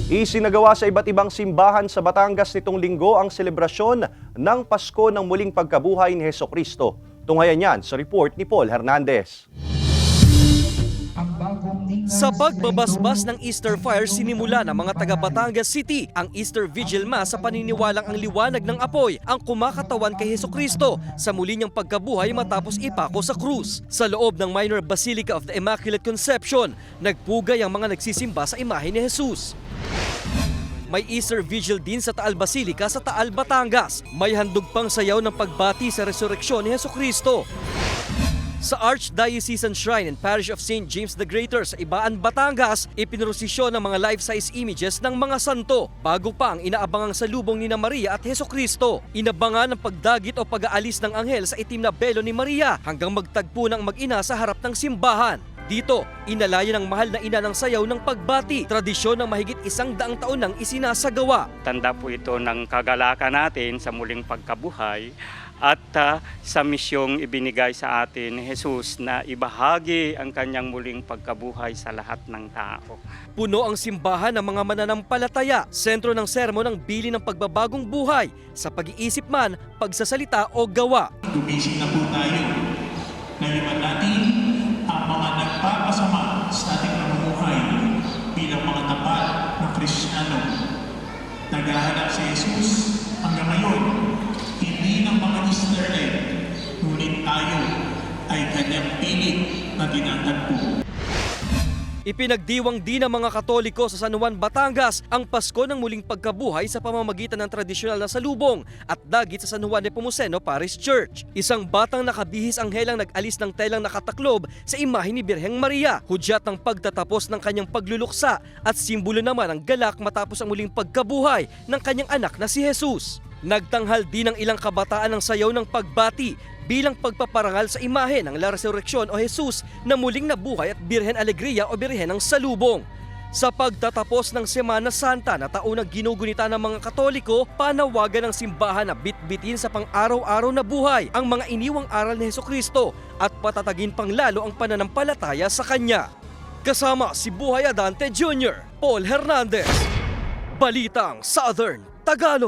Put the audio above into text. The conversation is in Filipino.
Isinagawa sa iba't ibang simbahan sa Batangas nitong linggo ang selebrasyon ng Pasko ng muling pagkabuhay ni Hesukristo. Tunghayan yan sa report ni Paul Hernandez. Sa pagbabasbas ng Easter fire, sinimula ng mga taga Batangas City ang Easter Vigil Mass sa paniniwalang ang liwanag ng apoy ang kumakatawan kay Hesukristo sa muli niyang pagkabuhay matapos ipako sa krus. Sa loob ng Minor Basilica of the Immaculate Conception, nagpugay ang mga nagsisimba sa imahe ni Jesus. May Easter Vigil din sa Taal Basilica sa Taal, Batangas. May handog pang sayaw ng pagbati sa resureksyon ni Hesukristo. Sa Archdiocesan Shrine and Parish of St. James the Greater sa Ibaan, Batangas, ipinrosisyon ng mga life-size images ng mga santo bago pa ang inaabangang salubong ni Maria at Hesukristo. Inabangan ang pagdagit o pag-aalis ng anghel sa itim na belo ni Maria hanggang magtagpo ng mag-ina sa harap ng simbahan. Dito, inalaya ng mahal na ina ng sayaw ng pagbati, tradisyon ng mahigit 100 taon nang isinasagawa. Tanda po ito ng kagalakan natin sa muling pagkabuhay at sa misyong ibinigay sa atin ni Jesus na ibahagi ang kanyang muling pagkabuhay sa lahat ng tao. Puno ang simbahan ng mga mananampalataya, sentro ng sermon ng bili ng pagbabagong buhay sa pag-iisip man, pagsasalita o gawa. Gumising na po tayo na iwan natin ang mga nagpapasama sa ating pamumuhay bilang mga tapat na Kristiyano. Naghahanap si Jesus hanggang ngayon, hindi ng mga Easter egg, ngunit tayo ay kanyang pilit na tinatagpo. Ipinagdiwang din ng mga Katoliko sa San Juan, Batangas ang Pasko ng muling pagkabuhay sa pamamagitan ng tradisyonal na salubong at dagit sa San Juan Nepomuceno Parish Church. Isang batang nakabihis anghelang nag-alis ng telang nakataklob sa imahe ni Birheng Maria, hudyat ng pagtatapos ng kanyang pagluluksa at simbolo naman ng galak matapos ang muling pagkabuhay ng kanyang anak na si Jesus. Nagtanghal din ng ilang kabataan ng sayaw ng pagbati bilang pagpaparangal sa imahe ng La Resurrection o Jesus na muling nabuhay at Birhen Alegria o Birhen ng Salubong. Sa pagtatapos ng Semana Santa na taunang ginugunita ng mga Katoliko, panawagan ng simbahan na bitbitin sa pang-araw-araw na buhay ang mga iniwang aral ni Hesukristo at patatagin pang lalo ang pananampalataya sa Kanya. Kasama si Buhay Adante Jr., Paul Hernandez, Balitang Southern Tagalog.